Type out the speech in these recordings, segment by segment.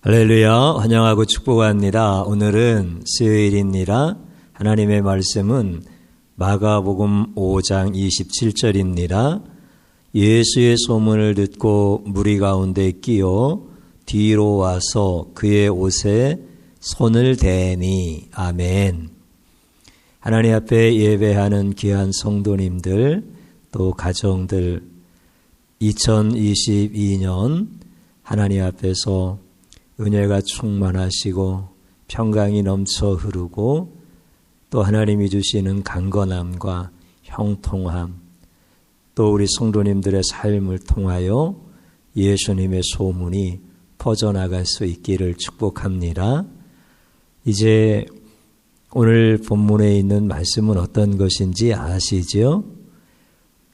할렐루야, 환영하고 축복합니다. 오늘은 수요일입니다. 하나님의 말씀은 마가복음 5장 27절입니다. 예수의 소문을 듣고 무리 가운데 끼어 뒤로 와서 그의 옷에 손을 대니. 아멘. 하나님 앞에 예배하는 귀한 성도님들, 또 가정들, 2022년 하나님 앞에서 은혜가 충만하시고 평강이 넘쳐 흐르고 또 하나님이 주시는 강건함과 형통함, 또 우리 성도님들의 삶을 통하여 예수님의 소문이 퍼져나갈 수 있기를 축복합니다. 이제 오늘 본문에 있는 말씀은 어떤 것인지 아시죠?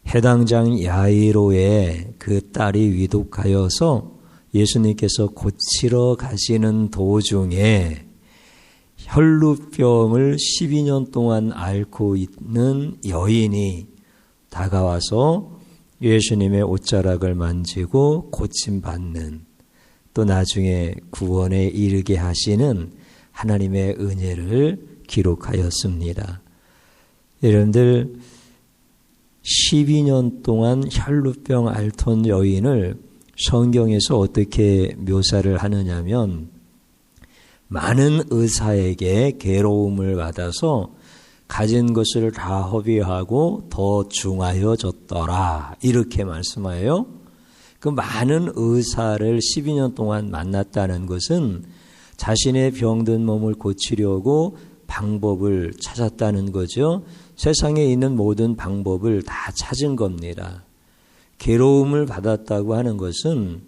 해당장 야이로의 그 딸이 위독하여서 예수님께서 고치러 가시는 도중에 혈루병을 12년 동안 앓고 있는 여인이 다가와서 예수님의 옷자락을 만지고 고침받는, 또 나중에 구원에 이르게 하시는 하나님의 은혜를 기록하였습니다. 여러분들 12년 동안 혈루병 앓던 여인을 성경에서 어떻게 묘사를 하느냐면, 많은 의사에게 괴로움을 받아서 가진 것을 다 허비하고 더 중하여졌더라, 이렇게 말씀하여요. 그 많은 의사를 12년 동안 만났다는 것은 자신의 병든 몸을 고치려고 방법을 찾았다는 거죠. 세상에 있는 모든 방법을 다 찾은 겁니다. 괴로움을 받았다고 하는 것은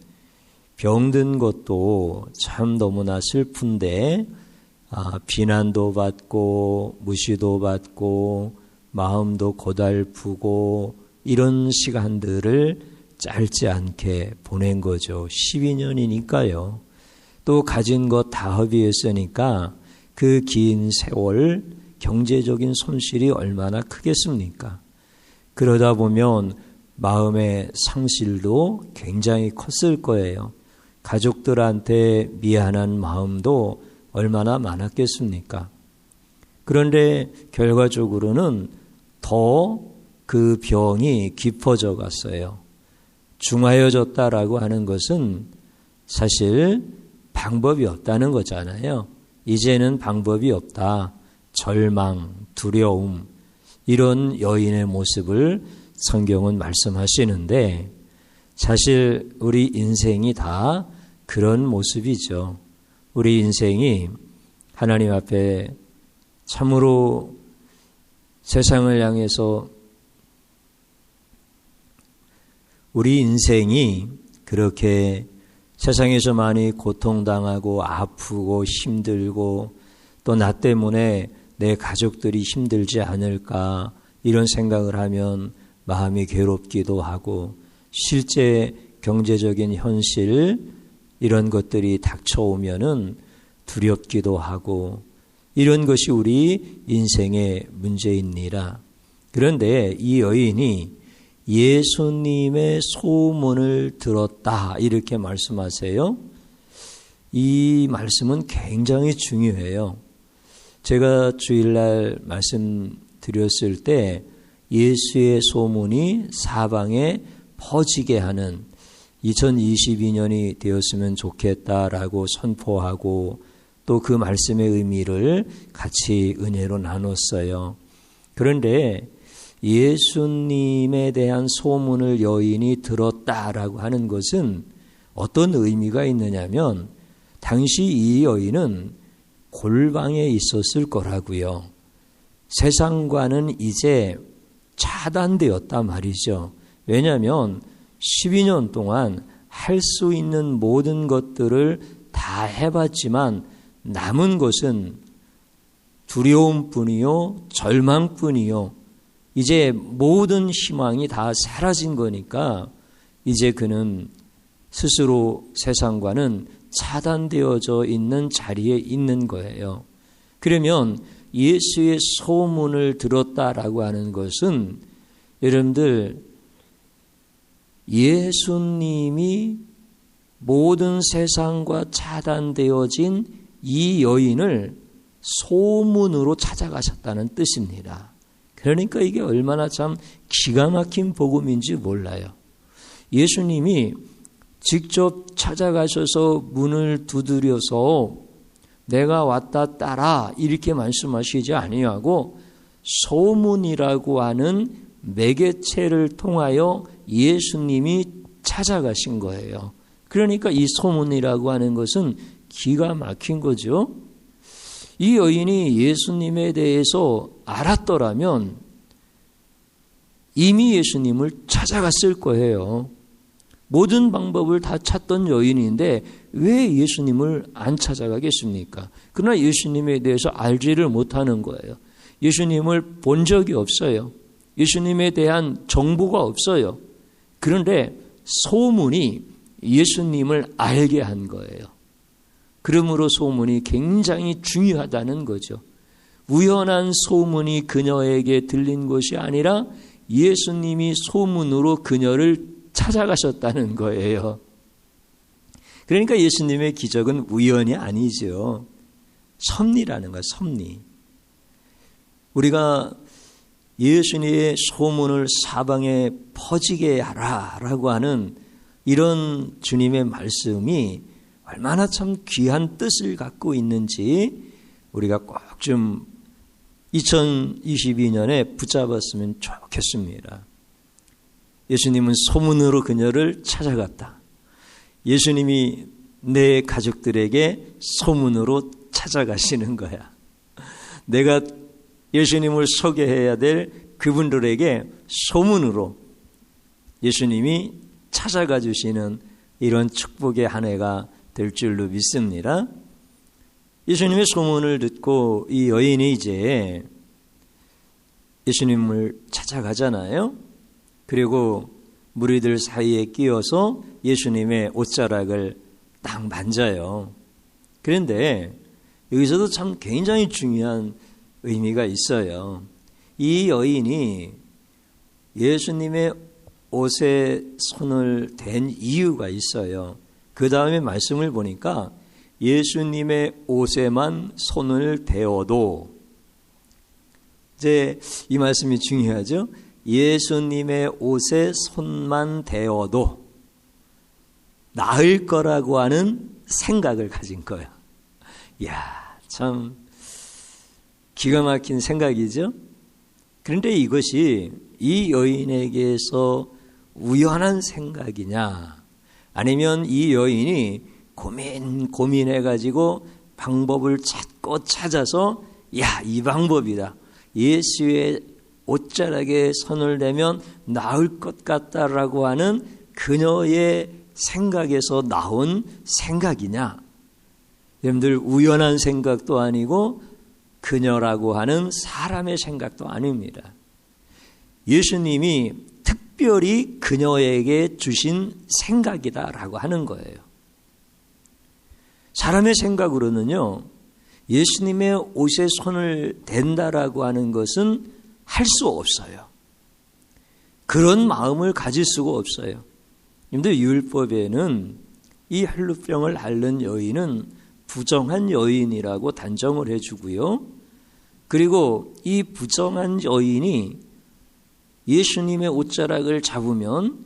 병든 것도 참 너무나 슬픈데 비난도 받고 무시도 받고 마음도 고달프고 이런 시간들을 짧지 않게 보낸 거죠. 12년이니까요. 또 가진 것 다 허비했으니까 그 긴 세월 경제적인 손실이 얼마나 크겠습니까? 그러다 보면 마음의 상실도 굉장히 컸을 거예요. 가족들한테 미안한 마음도 얼마나 많았겠습니까? 그런데 결과적으로는 더 그 병이 깊어져 갔어요. 중하여졌다라고 하는 것은 사실 방법이 없다는 거잖아요. 이제는 방법이 없다. 절망, 두려움, 이런 여인의 모습을 성경은 말씀하시는데, 사실 우리 인생이 다 그런 모습이죠. 우리 인생이 하나님 앞에 참으로 세상을 향해서 우리 인생이 그렇게 세상에서 많이 고통당하고 아프고 힘들고 또 나 때문에 내 가족들이 힘들지 않을까, 이런 생각을 하면 마음이 괴롭기도 하고, 실제 경제적인 현실 이런 것들이 닥쳐오면은 두렵기도 하고, 이런 것이 우리 인생의 문제입니다. 그런데 이 여인이 예수님의 소문을 들었다, 이렇게 말씀하세요. 이 말씀은 굉장히 중요해요. 제가 주일날 말씀드렸을 때 예수의 소문이 사방에 퍼지게 하는 2022년이 되었으면 좋겠다라고 선포하고, 또 그 말씀의 의미를 같이 은혜로 나눴어요. 그런데 예수님에 대한 소문을 여인이 들었다라고 하는 것은 어떤 의미가 있느냐면, 당시 이 여인은 골방에 있었을 거라고요. 세상과는 이제 차단되었단 말이죠. 왜냐하면 12년 동안 할 수 있는 모든 것들을 다 해봤지만 남은 것은 두려움뿐이요, 절망뿐이요. 이제 모든 희망이 다 사라진 거니까 이제 그는 스스로 세상과는 차단되어져 있는 자리에 있는 거예요. 그러면 예수의 소문을 들었다라고 하는 것은 여러분들 예수님이 모든 세상과 차단되어진 이 여인을 소문으로 찾아가셨다는 뜻입니다. 그러니까 이게 얼마나 참 기가 막힌 복음인지 몰라요. 예수님이 직접 찾아가셔서 문을 두드려서 내가 왔다 따라 이렇게 말씀하시지 아니하고 소문이라고 하는 매개체를 통하여 예수님이 찾아가신 거예요. 그러니까 이 소문이라고 하는 것은 기가 막힌 거죠. 이 여인이 예수님에 대해서 알았더라면 이미 예수님을 찾아갔을 거예요. 모든 방법을 다 찾던 여인인데 왜 예수님을 안 찾아가겠습니까? 그러나 예수님에 대해서 알지를 못하는 거예요. 예수님을 본 적이 없어요. 예수님에 대한 정보가 없어요. 그런데 소문이 예수님을 알게 한 거예요. 그러므로 소문이 굉장히 중요하다는 거죠. 우연한 소문이 그녀에게 들린 것이 아니라 예수님이 소문으로 그녀를 찾아가셨다는 거예요. 그러니까 예수님의 기적은 우연이 아니죠. 섭리라는 거예요. 섭리. 우리가 예수님의 소문을 사방에 퍼지게 하라라고 하는 이런 주님의 말씀이 얼마나 참 귀한 뜻을 갖고 있는지 우리가 꼭 좀 2022년에 붙잡았으면 좋겠습니다. 예수님은 소문으로 그녀를 찾아갔다. 예수님이 내 가족들에게 소문으로 찾아가시는 거야. 내가 예수님을 소개해야 될 그분들에게 소문으로 예수님이 찾아가 주시는 이런 축복의 한 해가 될 줄로 믿습니다. 예수님의 소문을 듣고 이 여인이 이제 예수님을 찾아가잖아요. 그리고 무리들 사이에 끼어서 예수님의 옷자락을 딱 만져요. 그런데 여기서도 참 굉장히 중요한 의미가 있어요. 이 여인이 예수님의 옷에 손을 댄 이유가 있어요. 그 다음에 말씀을 보니까 예수님의 옷에만 손을 대어도, 이제 이 말씀이 중요하죠. 예수님의 옷에 손만 대어도 나을 거라고 하는 생각을 가진 거예요. 이야, 참 기가 막힌 생각이죠. 그런데 이것이 이 여인에게서 우연한 생각이냐, 아니면 이 여인이 고민해가지고 방법을 찾아서 이 방법이다. 예수의 옷자락에 손을 대면 나을 것 같다라고 하는 그녀의 생각에서 나온 생각이냐. 여러분들, 우연한 생각도 아니고 그녀라고 하는 사람의 생각도 아닙니다. 예수님이 특별히 그녀에게 주신 생각이다라고 하는 거예요. 사람의 생각으로는요, 예수님의 옷에 손을 댄다라고 하는 것은 할 수 없어요. 그런 마음을 가질 수가 없어요. 여러분들, 율법에는 이 혈루병을 앓는 여인은 부정한 여인이라고 단정을 해주고요. 그리고 이 부정한 여인이 예수님의 옷자락을 잡으면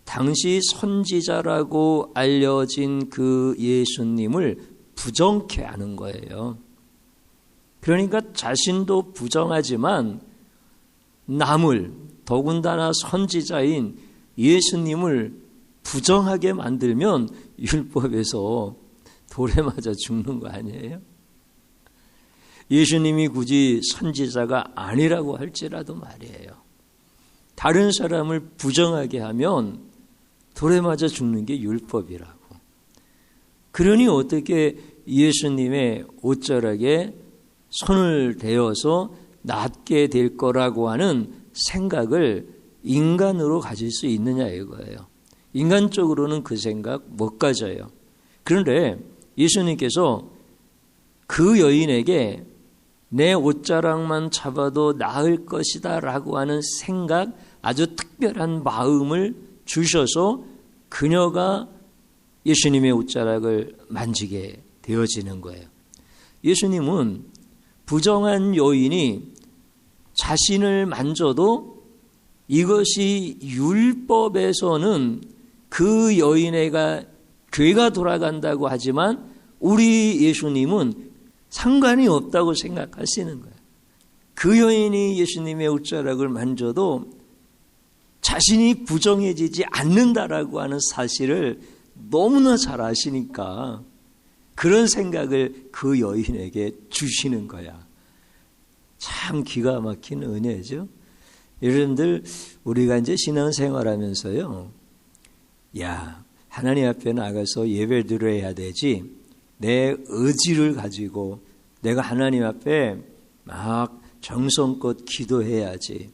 당시 선지자라고 알려진 그 예수님을 부정케 하는 거예요. 그러니까 자신도 부정하지만 남을, 더군다나 선지자인 예수님을 부정하게 만들면 율법에서 돌에 맞아 죽는 거 아니에요? 예수님이 굳이 선지자가 아니라고 할지라도 말이에요. 다른 사람을 부정하게 하면 돌에 맞아 죽는 게 율법이라고. 그러니 어떻게 예수님의 옷자락에 손을 대어서 낫게 될 거라고 하는 생각을 인간으로 가질 수 있느냐 이거예요. 인간적으로는 그 생각 못 가져요. 그런데 예수님께서 그 여인에게 내 옷자락만 잡아도 나을 것이다 라고 하는 생각, 아주 특별한 마음을 주셔서 그녀가 예수님의 옷자락을 만지게 되어지는 거예요. 예수님은 부정한 여인이 자신을 만져도 이것이 율법에서는 그 여인애가 죄가 돌아간다고 하지만 우리 예수님은 상관이 없다고 생각하시는 거예요. 그 여인이 예수님의 옷자락을 만져도 자신이 부정해지지 않는다라고 하는 사실을 너무나 잘 아시니까 그런 생각을 그 여인에게 주시는 거야. 참 기가 막힌 은혜죠. 여러분들, 우리가 이제 신앙생활하면서요, 야, 하나님 앞에 나가서 예배 드려야 되지, 내 의지를 가지고 내가 하나님 앞에 막 정성껏 기도해야지.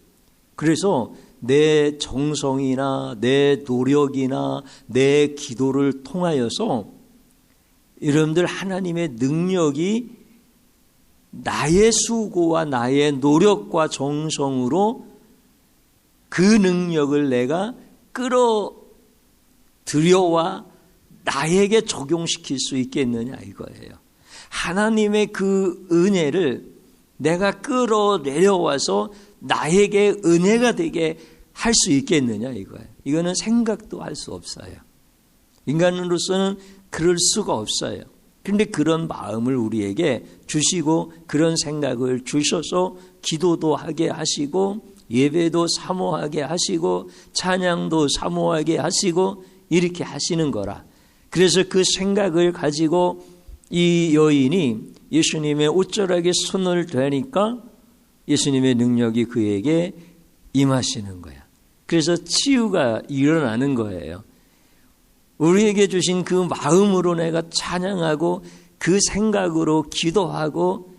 그래서 내 정성이나 내 노력이나 내 기도를 통하여서 여러분들 하나님의 능력이 나의 수고와 나의 노력과 정성으로 그 능력을 내가 끌어들여와 나에게 적용시킬 수 있겠느냐 이거예요. 하나님의 그 은혜를 내가 끌어내려와서 나에게 은혜가 되게 할 수 있겠느냐 이거예요. 이거는 생각도 할 수 없어요. 인간으로서는 그럴 수가 없어요. 그런데 그런 마음을 우리에게 주시고 그런 생각을 주셔서 기도도 하게 하시고 예배도 사모하게 하시고 찬양도 사모하게 하시고 이렇게 하시는 거라. 그래서 그 생각을 가지고 이 여인이 예수님의 옷자락에 손을 대니까 예수님의 능력이 그에게 임하시는 거야. 그래서 치유가 일어나는 거예요. 우리에게 주신 그 마음으로 내가 찬양하고 그 생각으로 기도하고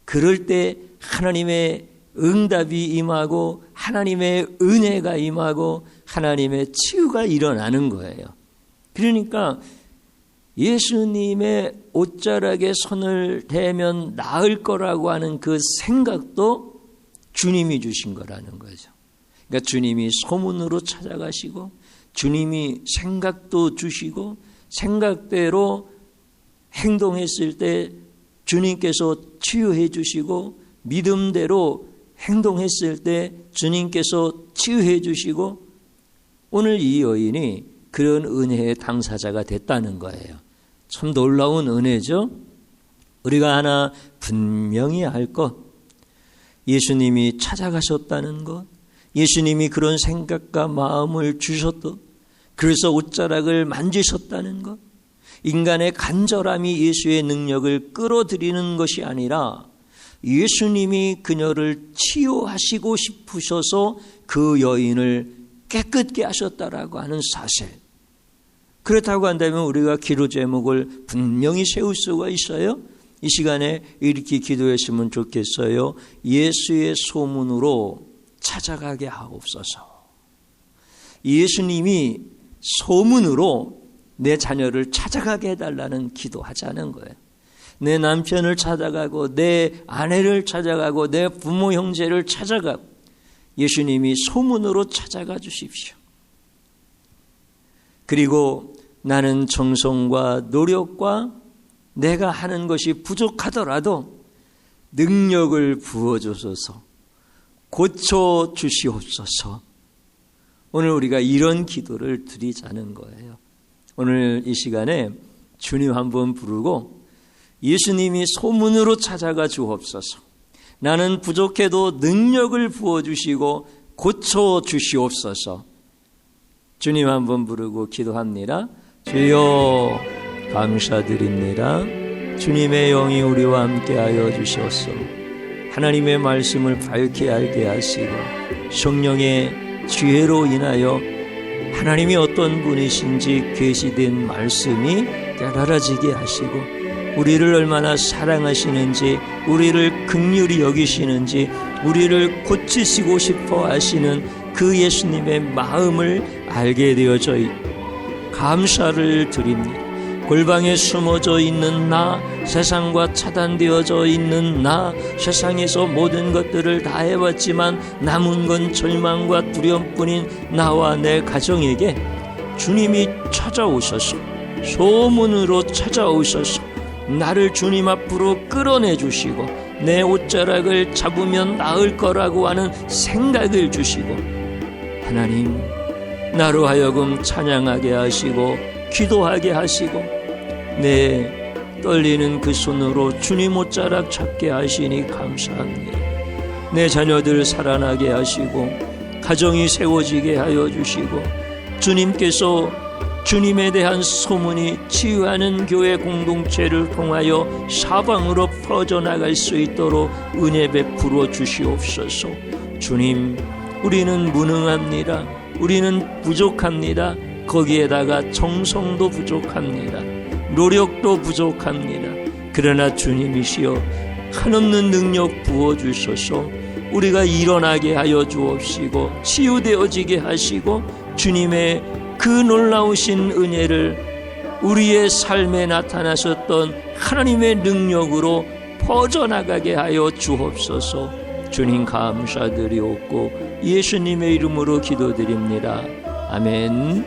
그럴 때 하나님의 응답이 임하고 하나님의 은혜가 임하고 하나님의 치유가 일어나는 거예요. 그러니까 예수님의 옷자락에 손을 대면 나을 거라고 하는 그 생각도 주님이 주신 거라는 거죠. 그러니까 주님이 소문으로 찾아가시고 주님이 생각도 주시고 생각대로 행동했을 때 주님께서 치유해 주시고 믿음대로 행동했을 때 주님께서 치유해 주시고 오늘 이 여인이 그런 은혜의 당사자가 됐다는 거예요. 참 놀라운 은혜죠. 우리가 하나 분명히 알 것, 예수님이 찾아가셨다는 것, 예수님이 그런 생각과 마음을 주셨던, 그래서 옷자락을 만지셨다는 것, 인간의 간절함이 예수의 능력을 끌어들이는 것이 아니라 예수님이 그녀를 치유하시고 싶으셔서 그 여인을 깨끗게 하셨다라고 하는 사실. 그렇다고 한다면 우리가 기도 제목을 분명히 세울 수가 있어요. 이 시간에 이렇게 기도했으면 좋겠어요. 예수의 소문으로 찾아가게 하옵소서. 예수님이 소문으로 내 자녀를 찾아가게 해달라는 기도하자는 거예요. 내 남편을 찾아가고 내 아내를 찾아가고 내 부모 형제를 찾아가고 예수님이 소문으로 찾아가 주십시오. 그리고 나는 정성과 노력과 내가 하는 것이 부족하더라도 능력을 부어주소서, 고쳐주시옵소서. 오늘 우리가 이런 기도를 드리자는 거예요. 오늘 이 시간에 주님 한번 부르고 예수님이 소문으로 찾아가 주옵소서. 나는 부족해도 능력을 부어주시고 고쳐주시옵소서. 주님 한번 부르고 기도합니다. 주여 감사드립니다. 주님의 영이 우리와 함께하여 주셔서 하나님의 말씀을 밝게 알게 하시고 성령의 지혜로 인하여 하나님이 어떤 분이신지 계시된 말씀이 깨달아지게 하시고 우리를 얼마나 사랑하시는지, 우리를 긍휼히 여기시는지, 우리를 고치시고 싶어 하시는 그 예수님의 마음을 알게 되어져 감사를 드립니다. 골방에 숨어져 있는 나, 세상과 차단되어져 있는 나, 세상에서 모든 것들을 다 해봤지만 남은 건 절망과 두려움뿐인 나와 내 가정에게 주님이 찾아오셔서, 소문으로 찾아오셔서 나를 주님 앞으로 끌어내 주시고 내 옷자락을 잡으면 나을 거라고 하는 생각을 주시고, 하나님, 나로 하여금 찬양하게 하시고 기도하게 하시고 내 떨리는 그 손으로 주님 옷자락 잡게 하시니 감사합니다. 내 자녀들 살아나게 하시고 가정이 세워지게 하여 주시고, 주님께서 주님에 대한 소문이 치유하는 교회 공동체를 통하여 사방으로 퍼져나갈 수 있도록 은혜 베풀어 주시옵소서. 주님, 우리는 무능합니다. 우리는 부족합니다. 거기에다가 정성도 부족합니다. 노력도 부족합니다. 그러나 주님이시여 한없는 능력 부어주셔서 우리가 일어나게 하여 주옵시고 치유되어지게 하시고 주님의 그 놀라우신 은혜를 우리의 삶에 나타나셨던 하나님의 능력으로 퍼져나가게 하여 주옵소서. 주님 감사드리옵고 예수님의 이름으로 기도드립니다. 아멘.